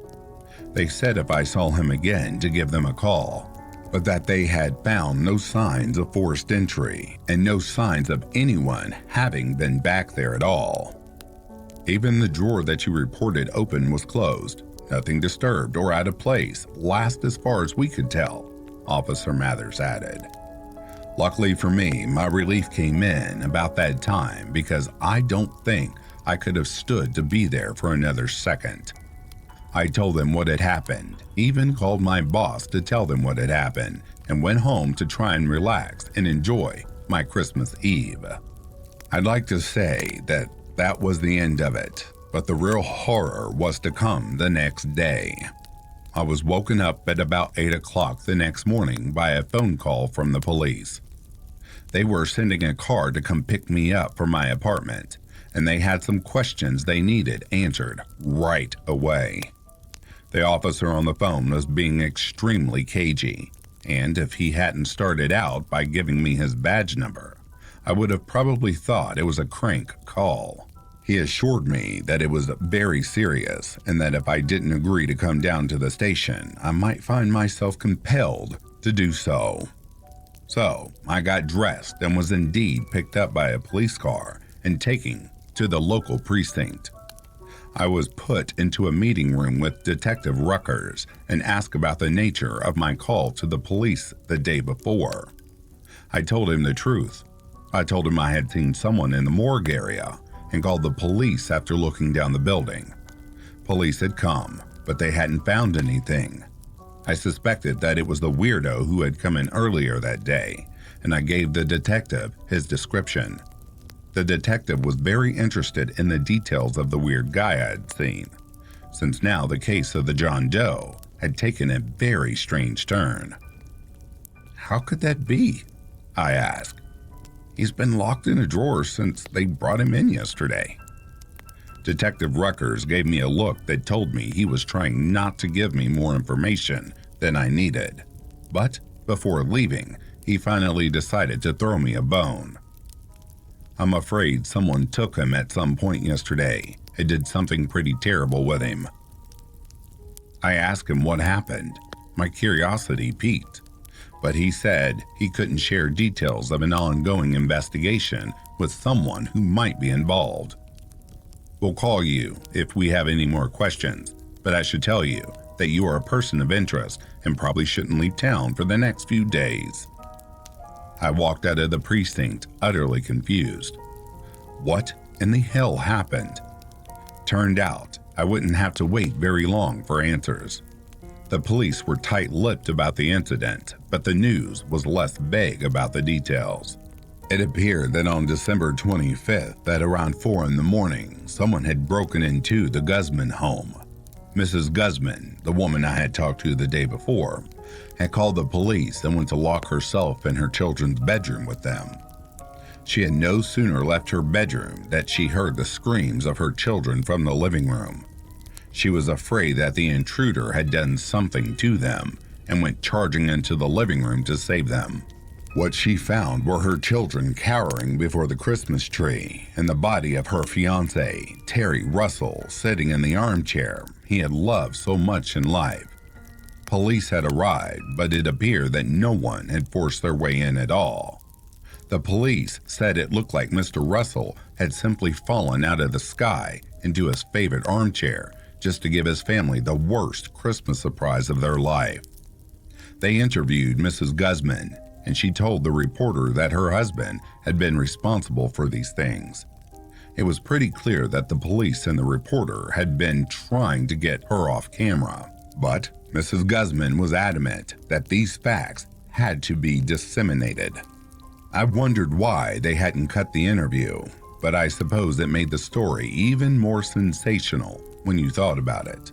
They said if I saw him again to give them a call, but that they had found no signs of forced entry and no signs of anyone having been back there at all. Even the drawer that you reported open was closed, nothing disturbed or out of place, last as far as we could tell, Officer Mathers added. Luckily for me, my relief came in about that time because I don't think I could have stood to be there for another second. I told them what had happened, even called my boss to tell them what had happened, and went home to try and relax and enjoy my Christmas Eve. I'd like to say that that was the end of it, but the real horror was to come the next day. I was woken up at about 8 o'clock the next morning by a phone call from the police. They were sending a car to come pick me up from my apartment, and they had some questions they needed answered right away. The officer on the phone was being extremely cagey, and if he hadn't started out by giving me his badge number, I would have probably thought it was a crank call. He assured me that it was very serious and that if I didn't agree to come down to the station, I might find myself compelled to do so. So I got dressed and was indeed picked up by a police car and taken to the local precinct. I was put into a meeting room with Detective Ruckers and asked about the nature of my call to the police the day before. I told him the truth. I told him I had seen someone in the morgue area and called the police after looking down the building. Police had come, but they hadn't found anything. I suspected that it was the weirdo who had come in earlier that day, and I gave the detective his description. The detective was very interested in the details of the weird guy I had seen, since now the case of the John Doe had taken a very strange turn. "How could that be?" I asked. "He's been locked in a drawer since they brought him in yesterday." Detective Ruckers gave me a look that told me he was trying not to give me more information than I needed. But before leaving, he finally decided to throw me a bone. "I'm afraid someone took him at some point yesterday and did something pretty terrible with him." I asked him what happened. My curiosity piqued, but he said he couldn't share details of an ongoing investigation with someone who might be involved. "We'll call you if we have any more questions, but I should tell you that you are a person of interest and probably shouldn't leave town for the next few days." I walked out of the precinct utterly confused. What in the hell happened? Turned out I wouldn't have to wait very long for answers. The police were tight-lipped about the incident, but the news was less vague about the details. It appeared that on December 25th at around 4 in the morning, someone had broken into the Guzman home. Mrs. Guzman, the woman I had talked to the day before, had called the police and went to lock herself in her children's bedroom with them. She had no sooner left her bedroom than she heard the screams of her children from the living room. She was afraid that the intruder had done something to them and went charging into the living room to save them. What she found were her children cowering before the Christmas tree and the body of her fiancé, Terry Russell, sitting in the armchair he had loved so much in life. Police had arrived, but it appeared that no one had forced their way in at all. The police said it looked like Mr. Russell had simply fallen out of the sky into his favorite armchair just to give his family the worst Christmas surprise of their life. They interviewed Mrs. Guzman, and she told the reporter that her husband had been responsible for these things. It was pretty clear that the police and the reporter had been trying to get her off camera, but Mrs. Guzman was adamant that these facts had to be disseminated. I wondered why they hadn't cut the interview, but I suppose it made the story even more sensational when you thought about it.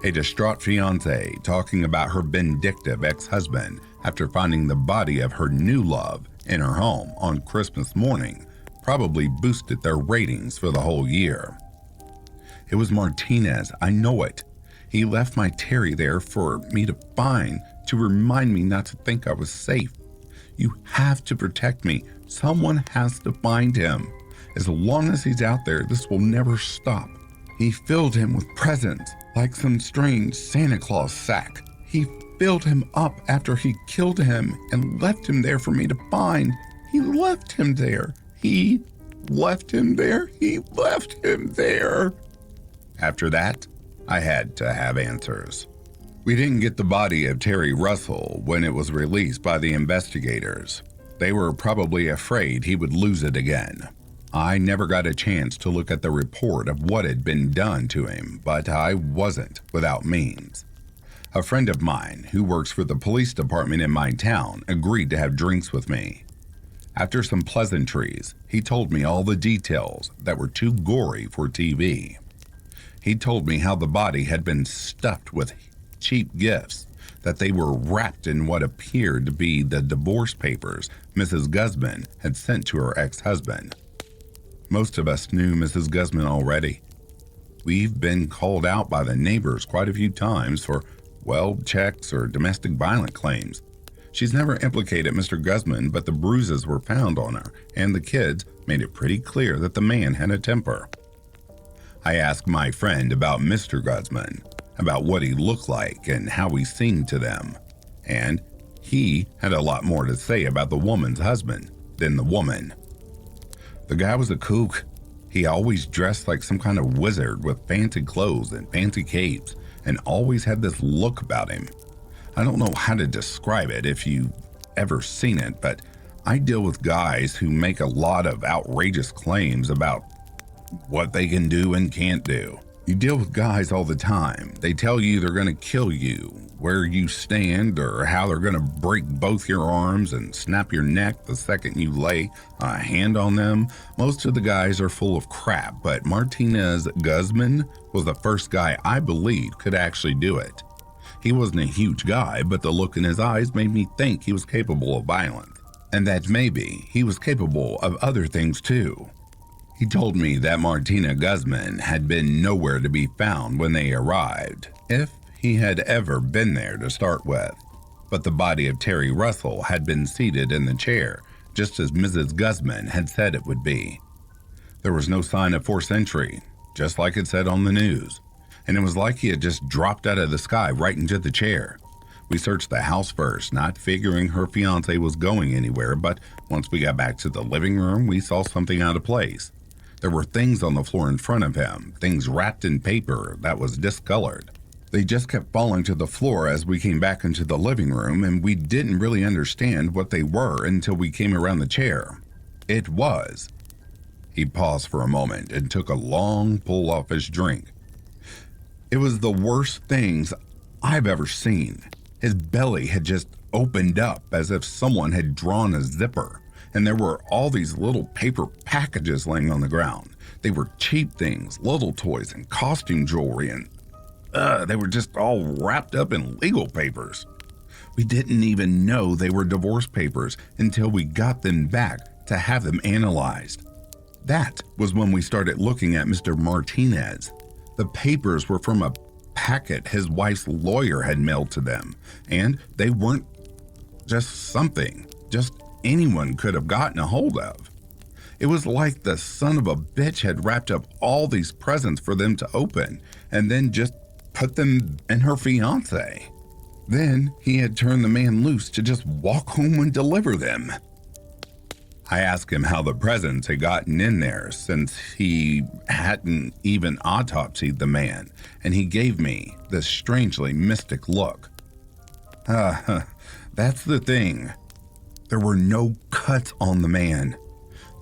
A distraught fiancée talking about her vindictive ex-husband after finding the body of her new love in her home on Christmas morning probably boosted their ratings for the whole year. "It was Martinez, I know it. He left my Terry there for me to find, to remind me not to think I was safe. You have to protect me. Someone has to find him. As long as he's out there, this will never stop. He filled him with presents, like some strange Santa Claus sack. He filled him up after he killed him and left him there for me to find. He left him there. He left him there. He left him there." After that, I had to have answers. We didn't get the body of Terry Russell when it was released by the investigators. They were probably afraid he would lose it again. I never got a chance to look at the report of what had been done to him, but I wasn't without means. A friend of mine who works for the police department in my town agreed to have drinks with me. After some pleasantries, he told me all the details that were too gory for TV. He told me how the body had been stuffed with cheap gifts, that they were wrapped in what appeared to be the divorce papers Mrs. Guzman had sent to her ex-husband. Most of us knew Mrs. Guzman already. We've been called out by the neighbors quite a few times for weld checks or domestic violence claims. She's never implicated Mr. Guzman, but the bruises were found on her, and the kids made it pretty clear that the man had a temper. I asked my friend about Mr. Guzman, about what he looked like and how he seemed to them, and he had a lot more to say about the woman's husband than the woman. "The guy was a kook. He always dressed like some kind of wizard with fancy clothes and fancy capes, and always had this look about him. I don't know how to describe it if you've ever seen it, but I deal with guys who make a lot of outrageous claims about what they can do and can't do. You deal with guys all the time. They tell you they're going to kill you, where you stand, or how they're going to break both your arms and snap your neck the second you lay a hand on them. Most of the guys are full of crap, but Martinez Guzman was the first guy I believed could actually do it. He wasn't a huge guy, but the look in his eyes made me think he was capable of violence, and that maybe he was capable of other things too. He told me that Martina Guzman had been nowhere to be found when they arrived, if he had ever been there to start with. But the body of Terry Russell had been seated in the chair, just as Mrs. Guzman had said it would be. There was no sign of forced entry, just like it said on the news, and it was like he had just dropped out of the sky right into the chair. We searched the house first, not figuring her fiancé was going anywhere, but once we got back to the living room, we saw something out of place. There were things on the floor in front of him, things wrapped in paper that was discolored. They just kept falling to the floor as we came back into the living room, and we didn't really understand what they were until we came around the chair. It was. He paused for a moment and took a long pull off his drink. It was the worst things I've ever seen. His belly had just opened up as if someone had drawn a zipper. And there were all these little paper packages laying on the ground. They were cheap things, little toys and costume jewelry, and they were just all wrapped up in legal papers. We didn't even know they were divorce papers until we got them back to have them analyzed. That was when we started looking at Mr. Martinez. The papers were from a packet his wife's lawyer had mailed to them, and they weren't just something, just anyone could have gotten a hold of. It was like the son of a bitch had wrapped up all these presents for them to open and then just put them in her fiancé. Then he had turned the man loose to just walk home and deliver them. I asked him how the presents had gotten in there since he hadn't even autopsied the man, and he gave me this strangely mystic look. That's the thing. There were no cuts on the man.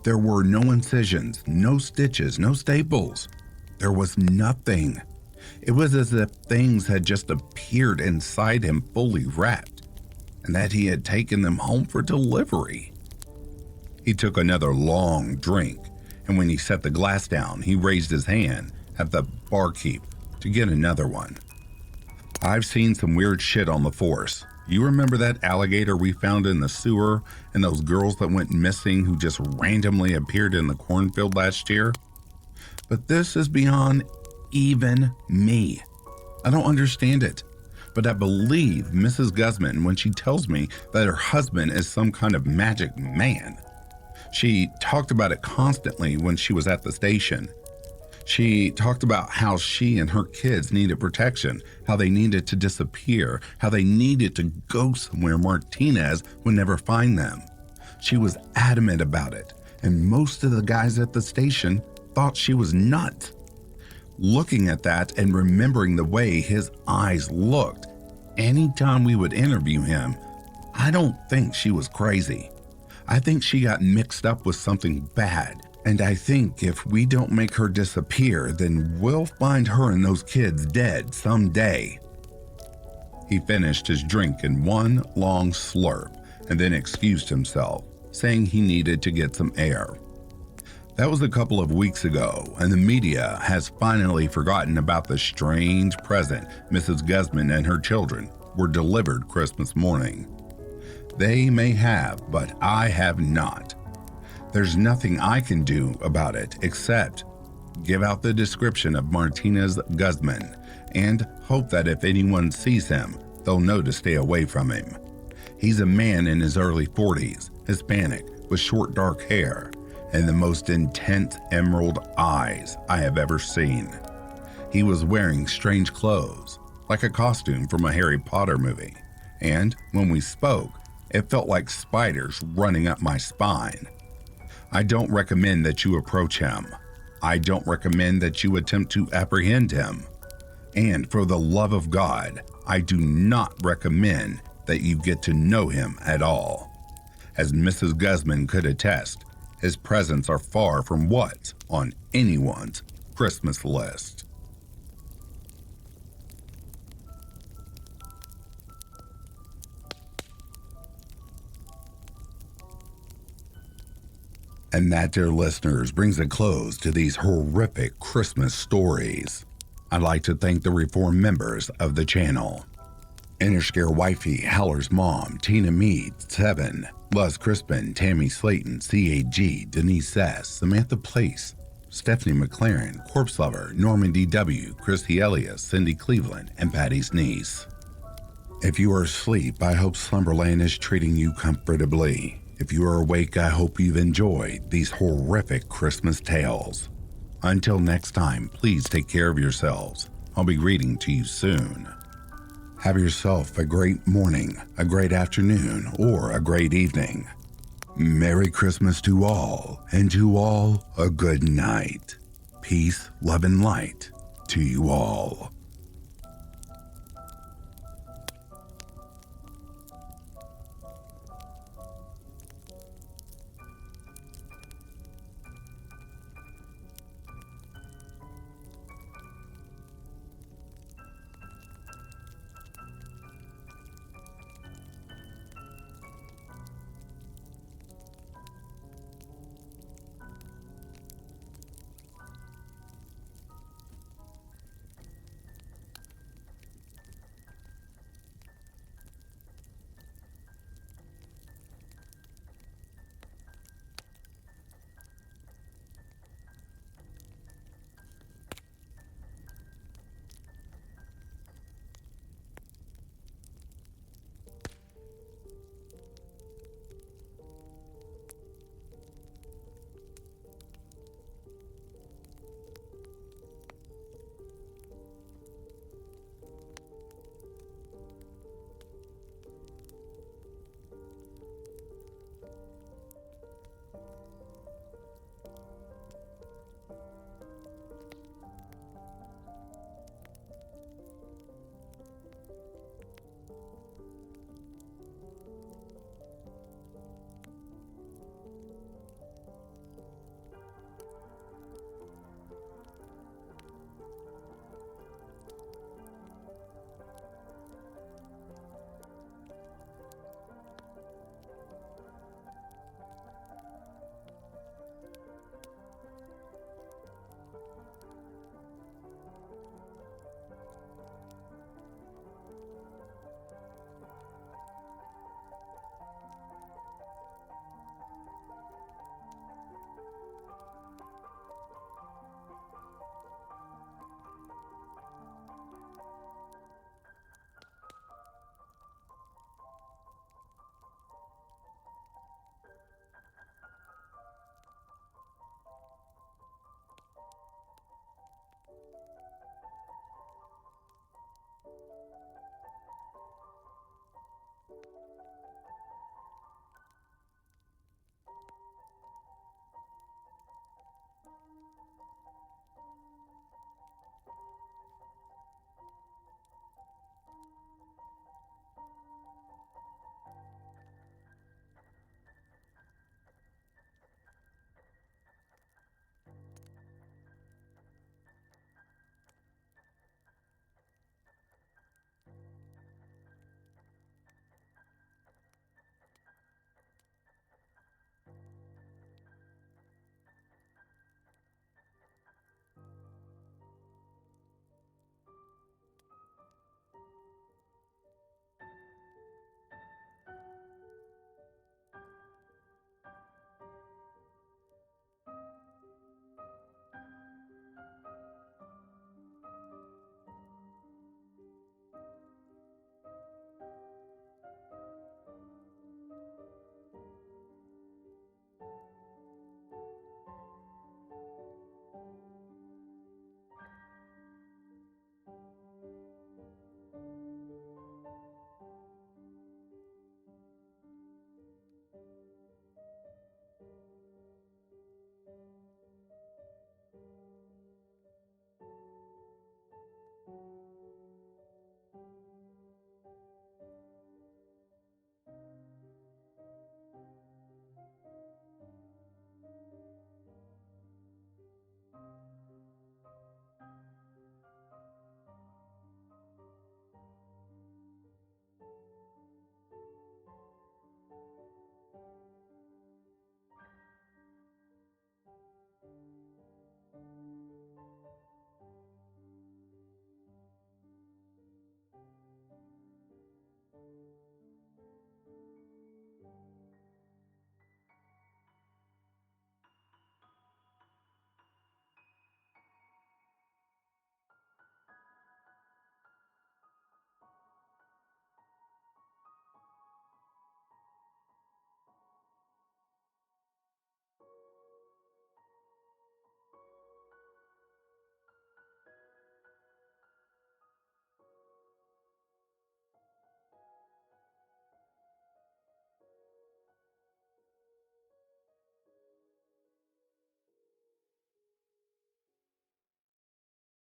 There were no incisions, no stitches, no staples. There was nothing. It was as if things had just appeared inside him fully wrapped, and that he had taken them home for delivery. He took another long drink, and when he set the glass down, he raised his hand at the barkeep to get another one. I've seen some weird shit on the force. You remember that alligator we found in the sewer and those girls that went missing who just randomly appeared in the cornfield last year? But this is beyond even me. I don't understand it, but I believe Mrs. Guzman when she tells me that her husband is some kind of magic man. She talked about it constantly when she was at the station. She talked about how she and her kids needed protection, how they needed to disappear, how they needed to go somewhere Martinez would never find them. She was adamant about it, and most of the guys at the station thought she was nuts. Looking at that and remembering the way his eyes looked anytime we would interview him, I don't think she was crazy. I think she got mixed up with something bad. And I think if we don't make her disappear, then we'll find her and those kids dead someday. He finished his drink in one long slurp and then excused himself, saying he needed to get some air. That was a couple of weeks ago, and the media has finally forgotten about the strange present Mrs. Guzman and her children were delivered Christmas morning. They may have, but I have not. There's nothing I can do about it except give out the description of Martinez Guzman and hope that if anyone sees him, they'll know to stay away from him. He's a man in his early 40s, Hispanic, with short dark hair and the most intense emerald eyes I have ever seen. He was wearing strange clothes, like a costume from a Harry Potter movie, and when we spoke, it felt like spiders running up my spine. I don't recommend that you approach him. I don't recommend that you attempt to apprehend him. And for the love of God, I do not recommend that you get to know him at all. As Mrs. Guzman could attest, his presents are far from what's on anyone's Christmas list. And that, dear listeners, brings a close to these horrific Christmas stories. I'd like to thank the reformed members of the channel. Inner Wifey, Howler's Mom, Tina Mead, 7, Luz Crispin, Tammy Slayton, CAG, Denise S., Samantha Place, Stephanie McLaren, Corpse Lover, Norman D.W., Christy Elias, Cindy Cleveland, and Patty's niece. If you are asleep, I hope Slumberland is treating you comfortably. If you are awake, I hope you've enjoyed these horrific Christmas tales. Until next time, please take care of yourselves. I'll be reading to you soon. Have yourself a great morning, a great afternoon, or a great evening. Merry Christmas to all, and to all a good night. Peace, love, and light to you all.